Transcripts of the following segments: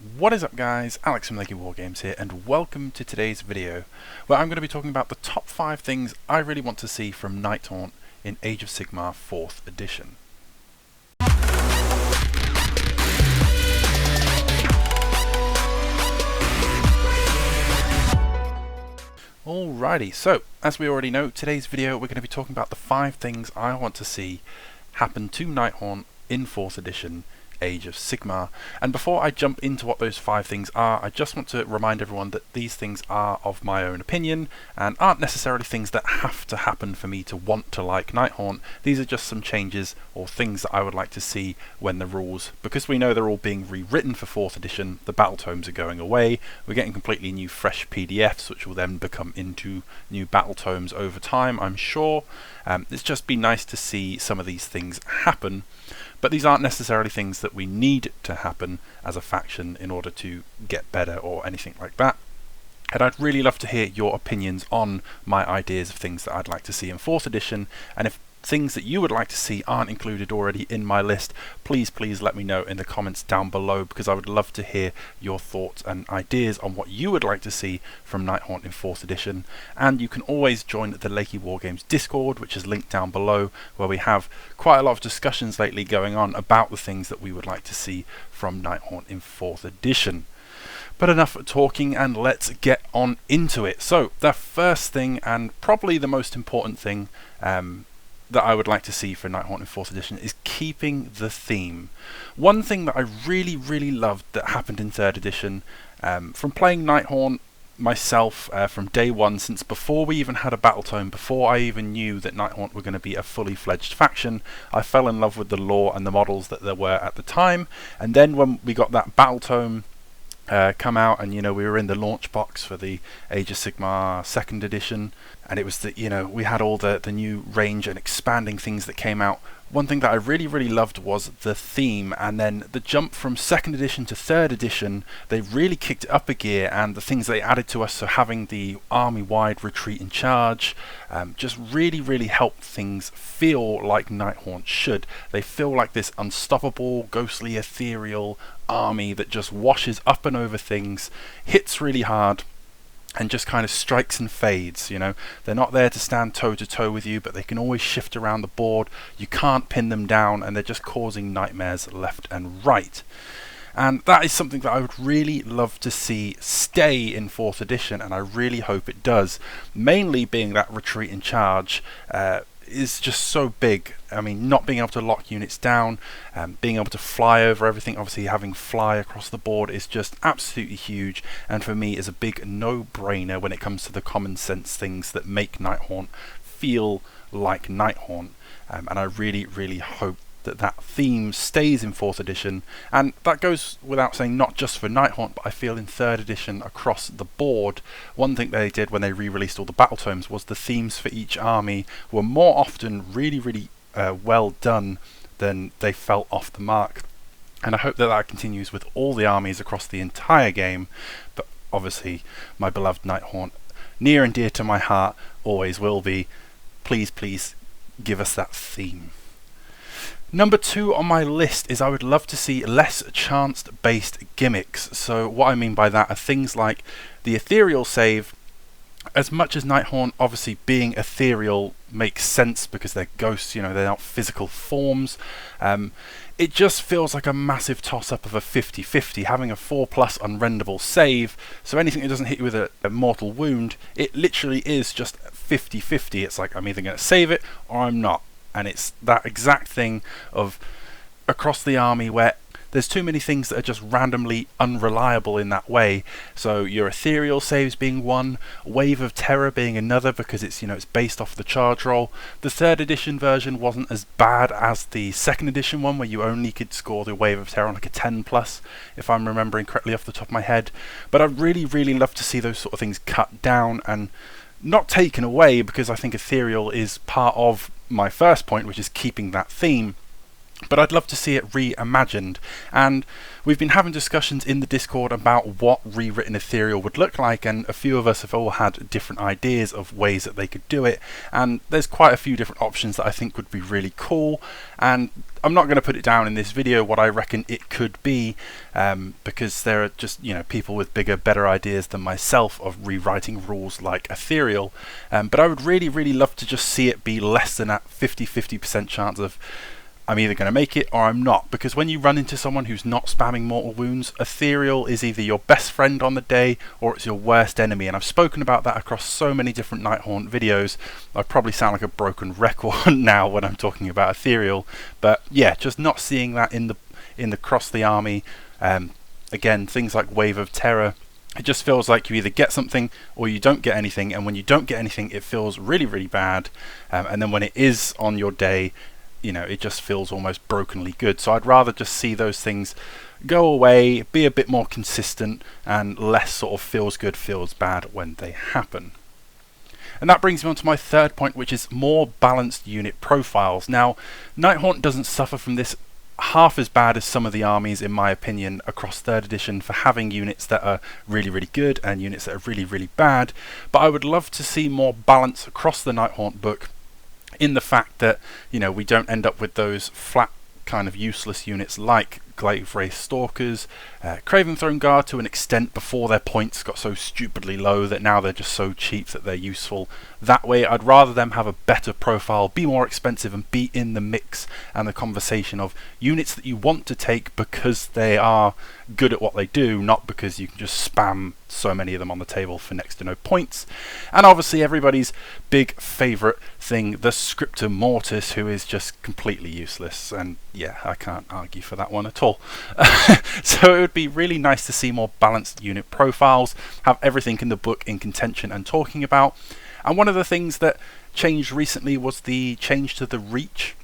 What is up guys, Alex from Lakey Wargames here, and welcome to today's video where I'm going to be talking about the top 5 things I really want to see from Nighthaunt in Age of Sigmar 4th edition. Alrighty, so as we already know, today's video we're going to be talking about the 5 things I want to see happen to Nighthaunt in 4th edition Age of Sigmar. And before I jump into what those 5 things are, I just want to remind everyone that these things are of my own opinion and aren't necessarily things that have to happen for me to want to like Nighthaunt. These are just some changes or things that I would like to see when the rules, because we know they're all being rewritten for 4th edition, the Battletomes are going away, we're getting completely new fresh PDFs which will then become into new Battletomes over time, I'm sure. It's just been nice to see some of these things happen. But these aren't necessarily things that we need to happen as a faction in order to get better or anything like that. And I'd really love to hear your opinions on my ideas of things that I'd like to see in 4th edition, and if things that you would like to see aren't included already in my list, please let me know in the comments down below, because I would love to hear your thoughts and ideas on what you would like to see from Nighthaunt in 4th edition. And you can always join the Lakey Wargames Discord, which is linked down below, where we have quite a lot of discussions lately going on about the things that we would like to see from Nighthaunt in 4th edition. But enough talking, and let's get on into it. So the first thing, and probably the most important thing that I would like to see for Nighthaunt in 4th edition, is keeping the theme. One thing that I really loved that happened in 3rd edition, from playing Nighthaunt myself from day one, since before we even had a Battletome, before I even knew that Nighthaunt were going to be a fully fledged faction, I fell in love with the lore and the models that there were at the time. And then when we got that Battletome come out, and we were in the launch box for the Age of Sigmar 2nd edition, and it was that we had all the new range and expanding things that came out. One thing that I really loved was the theme, and then the jump from 2nd edition to 3rd edition, they really kicked it up a gear, and the things they added to us, so having the army-wide retreat and charge, just really helped things feel like Nighthaunt should. They feel like this unstoppable, ghostly, ethereal army that just washes up and over things, hits really hard, and just kind of strikes and fades. They're not there to stand toe to toe with you, but they can always shift around the board. You can't pin them down, and they're just causing nightmares left and right. And that is something that I would really love to see stay in 4th edition, and I really hope it does. Mainly being that retreat and charge is just so big. I mean, not being able to lock units down, being able to fly over everything, obviously having fly across the board is just absolutely huge, and for me is a big no-brainer when it comes to the common sense things that make Nighthaunt feel like Nighthaunt. And I really hope that theme stays in 4th edition, and that goes without saying, not just for Nighthaunt, but I feel in 3rd edition across the board. One thing they did when they re-released all the Battletomes was the themes for each army were more often really well done than they felt off the mark, and I hope that continues with all the armies across the entire game. But obviously my beloved Nighthaunt, near and dear to my heart, always will be. Please give us that theme. Number 2 on my list is I would love to see less chance-based gimmicks. So what I mean by that are things like the ethereal save. As much as Nighthaunt, obviously being ethereal, makes sense because they're ghosts, they're not physical forms, it just feels like a massive toss-up of a 50-50, having a 4+ unrendable save, so anything that doesn't hit you with a mortal wound, it literally is just 50-50. It's like, I'm either going to save it or I'm not. And it's that exact thing of across the army where there's too many things that are just randomly unreliable in that way. So your ethereal saves being one, Wave of Terror being another, because it's it's based off the charge roll. The 3rd edition version wasn't as bad as the 2nd edition one, where you only could score the Wave of Terror on like a 10+, if I'm remembering correctly off the top of my head. But I'd really love to see those sort of things cut down and not taken away, because I think ethereal is part of my first point, which is keeping that theme. but I'd love to see it reimagined. And we've been having discussions in the Discord about what rewritten Ethereal would look like, and a few of us have all had different ideas of ways that they could do it, and there's quite a few different options that I think would be really cool. And I'm not going to put it down in this video what I reckon it could be, because there are just, you know, people with bigger, better ideas than myself of rewriting rules like Ethereal. But I would really love to just see it be less than that 50% chance of I'm either going to make it or I'm not, because when you run into someone who's not spamming mortal wounds, Ethereal is either your best friend on the day or it's your worst enemy, and I've spoken about that across so many different Nighthaunt videos. I probably sound like a broken record now when I'm talking about Ethereal, but yeah, just not seeing that in the cross the army. Again, things like Wave of Terror, it just feels like you either get something or you don't get anything, and when you don't get anything it feels really bad, and then when it is on your day, you know, it just feels almost brokenly good. So I'd rather just see those things go away, be a bit more consistent, and less sort of feels good, feels bad when they happen. And that brings me on to my third point, which is more balanced unit profiles. Now, Nighthaunt doesn't suffer from this half as bad as some of the armies, in my opinion, across 3rd edition, for having units that are really good and units that are really bad, but I would love to see more balance across the Nighthaunt book, in the fact that, you know, we don't end up with those flat kind of useless units like Glaive Wraith Stalkers, Craven Throne Guard to an extent before their points got so stupidly low that now they're just so cheap that they're useful. That way I'd rather them have a better profile, be more expensive, and be in the mix and the conversation of units that you want to take because they are good at what they do, not because you can just spam so many of them on the table for next to no points. And obviously everybody's big favourite thing, the Scriptor Mortis, who is just completely useless, and yeah, I can't argue for that one at all. So it would be really nice to see more balanced unit profiles, have everything in the book in contention and talking about. And one of the things that changed recently was the change to the reach.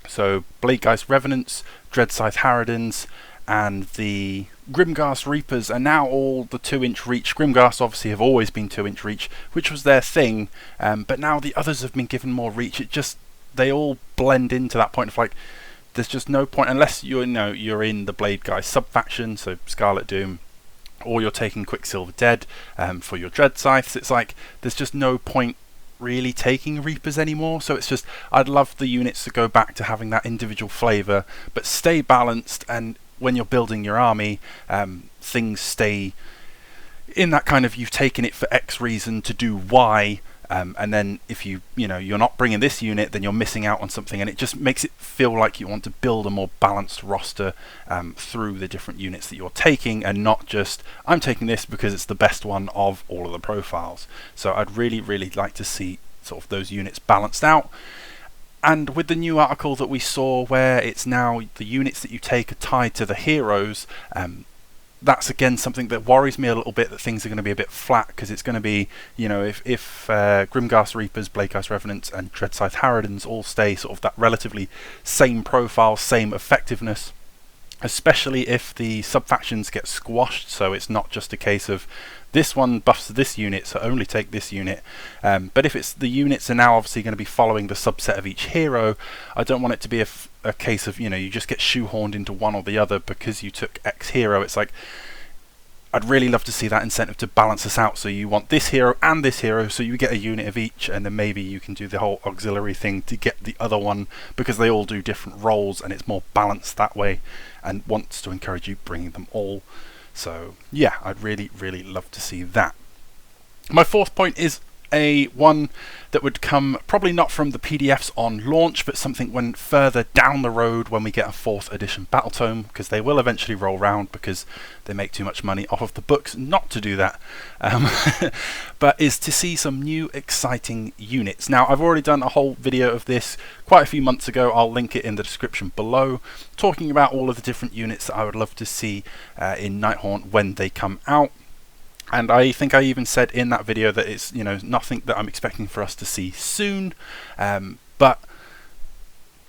So Bladegeist Revenants, Dreadscythe Harridans, and the Grimghast Reapers are now all the 2-inch reach. Grimghast obviously have always been 2-inch reach, which was their thing, but now the others have been given more reach. It just, they all blend into that point of like, there's just no point, unless you're in the Bladegeist sub-faction, so Scarlet Doom, or you're taking Quicksilver Dead for your Dreadscythes. It's like, there's just no point really taking Reapers anymore. So it's just, I'd love the units to go back to having that individual flavour, but stay balanced, and when you're building your army, things stay in that kind of, you've taken it for X reason to do Y, and then if you're not bringing this unit, then you're missing out on something, and it just makes it feel like you want to build a more balanced roster through the different units that you're taking, and not just, I'm taking this because it's the best one of all of the profiles. So I'd really like to see sort of those units balanced out. And with the new article that we saw, where it's now the units that you take are tied to the heroes, that's again something that worries me a little bit, that things are going to be a bit flat, because it's going to be, you know, if Grimghast Reapers, Bladegeist Revenants and Dreadscythe Harridans all stay sort of that relatively same profile, same effectiveness, especially if the sub-factions get squashed, so it's not just a case of this one buffs this unit, so only take this unit. But if it's the units are now obviously going to be following the subset of each hero, I don't want it to be a case of, you know, you just get shoehorned into one or the other because you took X hero. It's like, I'd really love to see that incentive to balance us out, so you want this hero and this hero, so you get a unit of each, and then maybe you can do the whole auxiliary thing to get the other one, because they all do different roles and it's more balanced that way, and wants to encourage you bringing them all. So yeah, I'd really love to see that. My fourth point is one that would come probably not from the PDFs on launch, but something when further down the road when we get a 4th edition Battletome, because they will eventually roll round, because they make too much money off of the books not to do that. But is to see some new exciting units. Now, I've already done a whole video of this quite a few months ago. I'll link it in the description below, talking about all of the different units that I would love to see in Nighthaunt when they come out. And I think I even said in that video that it's, you know, nothing that I'm expecting for us to see soon, but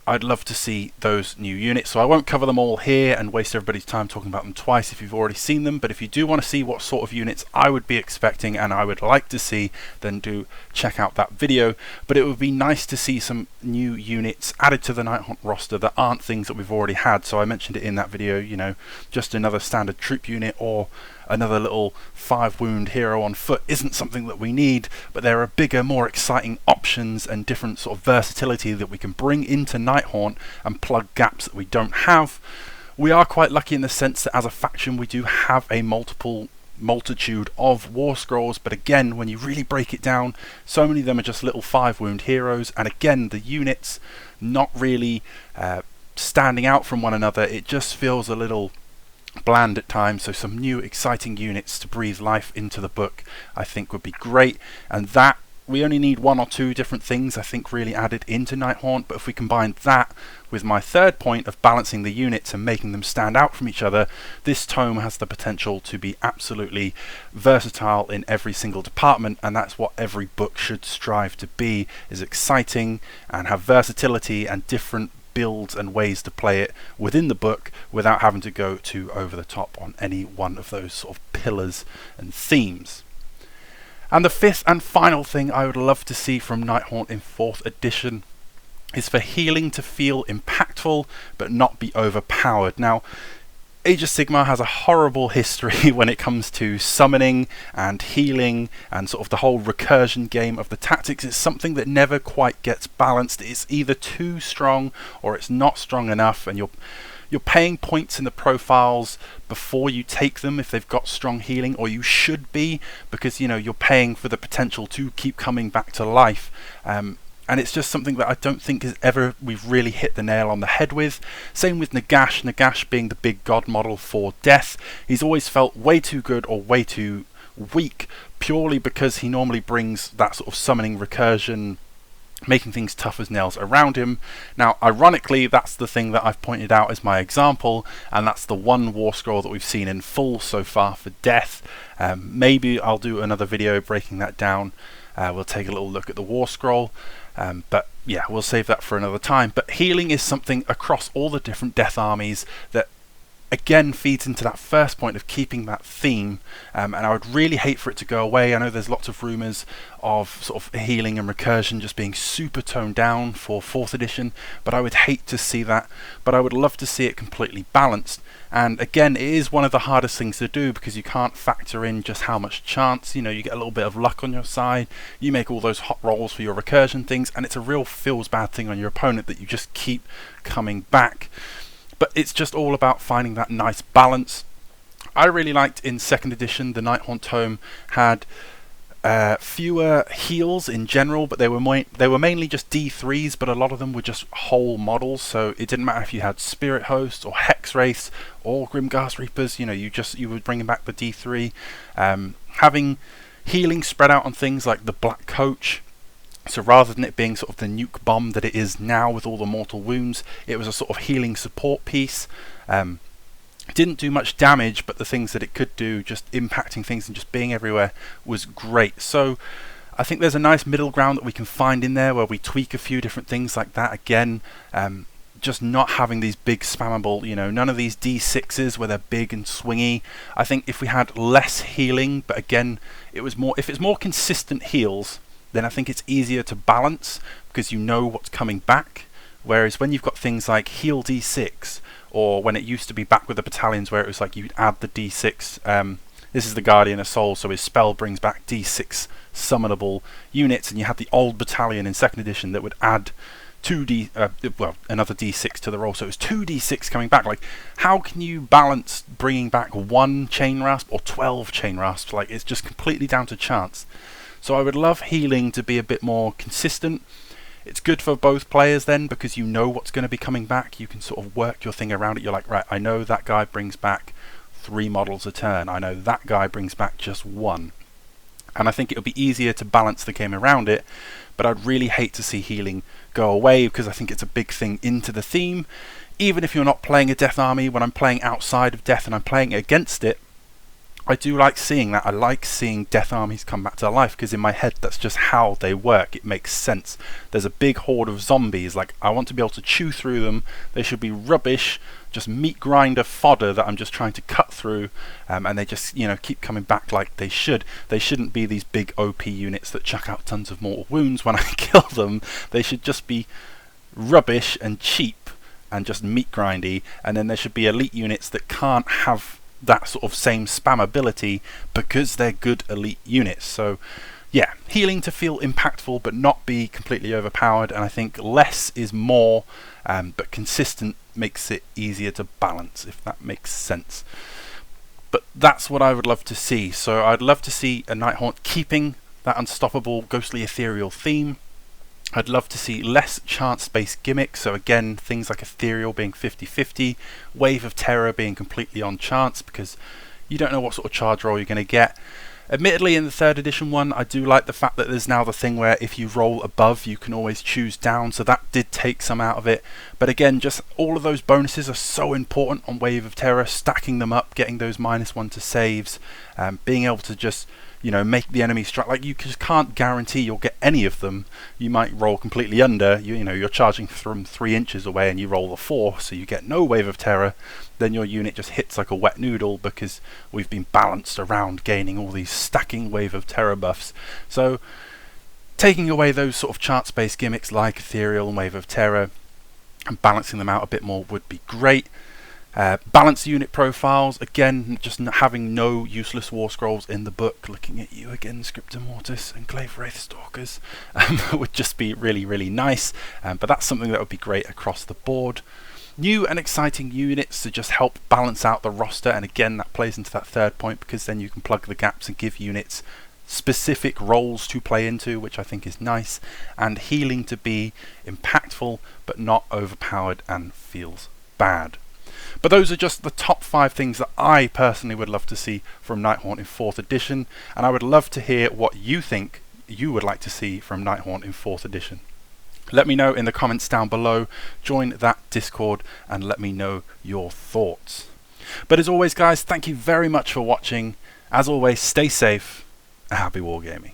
I'd love to see those new units. So I won't cover them all here and waste everybody's time talking about them twice if you've already seen them, but if you do want to see what sort of units I would be expecting and I would like to see, then do check out that video. But it would be nice to see some new units added to the Nighthaunt roster that aren't things that we've already had. So I mentioned it in that video, you know, just another standard troop unit or another little 5-wound hero on foot isn't something that we need, but there are bigger, more exciting options and different sort of versatility that we can bring into Nighthaunt and plug gaps that we don't have. We are quite lucky in the sense that as a faction we do have a multitude of Warscrolls, but again, when you really break it down, so many of them are just little 5-wound heroes, and again, the units not really standing out from one another. It just feels a little bland at times, so some new exciting units to breathe life into the book I think would be great, and that we only need 1 or 2 different things I think really added into Nighthaunt, but if we combine that with my third point of balancing the units and making them stand out from each other, this tome has the potential to be absolutely versatile in every single department, and that's what every book should strive to be, is exciting and have versatility and different builds and ways to play it within the book without having to go too over the top on any one of those sort of pillars and themes. And the fifth and final thing I would love to see from Nighthaunt in 4th edition is for healing to feel impactful but not be overpowered. Now, Age of Sigmar has a horrible history when it comes to summoning and healing and sort of the whole recursion game of the tactics. It's something that never quite gets balanced. It's either too strong or it's not strong enough, and you're paying points in the profiles before you take them if they've got strong healing, or you should be, because you know you're paying for the potential to keep coming back to life. And it's just something that I don't think we've really hit the nail on the head with. Same with Nagash. Nagash being the big god model for death. He's always felt way too good or way too weak, purely because he normally brings that sort of summoning recursion, making things tough as nails around him. Now, ironically, that's the thing that I've pointed out as my example, and that's the one Warscroll that we've seen in full so far for death. Maybe I'll do another video breaking that down. We'll take a little look at the Warscroll. But yeah, we'll save that for another time. But healing is something across all the different death armies that again feeds into that first point of keeping that theme, and I would really hate for it to go away. I know there's lots of rumours of sort of healing and recursion just being super toned down for 4th edition, but I would hate to see that, but I would love to see it completely balanced. And again, it is one of the hardest things to do because you can't factor in just how much chance, you know, you get a little bit of luck on your side, you make all those hot rolls for your recursion things, and it's a real feels bad thing on your opponent that you just keep coming back. But it's just all about finding that nice balance. I really liked in 2nd edition the Nighthaunt tome had fewer heals in general, but they were mainly just D3s, but a lot of them were just whole models, so it didn't matter if you had Spirit Hosts or Hex Wraiths or Grimghast Reapers, you know, you were bringing back the D3. Having healing spread out on things like the Black Coach. So rather than it being sort of the nuke bomb that it is now with all the mortal wounds, it was a sort of healing support piece. Didn't do much damage, but the things that it could do, just impacting things and just being everywhere, was great. So I think there's a nice middle ground that we can find in there where we tweak a few different things like that. Again, just not having these big spammable, you know, none of these D6s where they're big and swingy. I think if we had less healing, but again, if it's more consistent heals, then I think it's easier to balance because you know what's coming back. Whereas when you've got things like heal D6, or when it used to be back with the battalions where it was like you'd add the D6, this is the Guardian of Souls, so his spell brings back D6 summonable units, and you had the old battalion in 2nd edition that would add another D6 to the roll, so it was 2 D6 coming back. Like, how can you balance bringing back 1 Chain Rasp or 12 Chain Rasps? Like, it's just completely down to chance. So I would love healing to be a bit more consistent. It's good for both players then, because you know what's going to be coming back. You can sort of work your thing around it. You're like, right, I know that guy brings back 3 models a turn. I know that guy brings back just 1. And I think it'll be easier to balance the game around it, but I'd really hate to see healing go away because I think it's a big thing into the theme. Even if you're not playing a death army, when I'm playing outside of death and I'm playing against it, I do like seeing that. I like seeing death armies come back to life, because in my head that's just how they work. It makes sense. There's a big horde of zombies, like I want to be able to chew through them. They should be rubbish, just meat grinder fodder that I'm just trying to cut through, and they just, you know, keep coming back like they should. They shouldn't be these big OP units that chuck out tons of mortal wounds when I kill them. They should just be rubbish and cheap and just meat grindy, and then there should be elite units that can't have that sort of same spam ability because they're good elite units. So yeah, healing to feel impactful but not be completely overpowered, and I think less is more, but consistent makes it easier to balance, if that makes sense. But that's what I would love to see. So I'd love to see a Nighthaunt keeping that unstoppable ghostly ethereal theme. I'd love to see less chance-based gimmicks, so again, things like Ethereal being 50-50, Wave of Terror being completely on chance, because you don't know what sort of charge roll you're going to get. Admittedly, in the 3rd edition one, I do like the fact that there's now the thing where if you roll above, you can always choose down, so that did take some out of it. But again, just all of those bonuses are so important on Wave of Terror, stacking them up, getting those -1 to saves, being able to just, you know, make the enemy strike. Like, you just can't guarantee you'll get any of them. You might roll completely under, you know, you're charging from 3 inches away and you roll a 4, so you get no Wave of Terror. Then your unit just hits like a wet noodle because we've been balanced around gaining all these stacking Wave of Terror buffs. So taking away those sort of chance-based gimmicks like Ethereal and Wave of Terror and balancing them out a bit more would be great. Balance unit profiles, again, just having no useless Warscrolls in the book. Looking at you again, Scriptor Mortis and Clave Wraith Stalkers, would just be really, really nice. But that's something that would be great across the board. New and exciting units to just help balance out the roster, and again, that plays into that 3rd point, because then you can plug the gaps and give units specific roles to play into, which I think is nice. And healing to be impactful but not overpowered and feels bad. But those are just the top 5 things that I personally would love to see from Nighthaunt in 4th edition, and I would love to hear what you think you would like to see from Nighthaunt in 4th edition. Let me know in the comments down below, join that Discord, and let me know your thoughts. But as always, guys, thank you very much for watching. As always, stay safe and happy wargaming.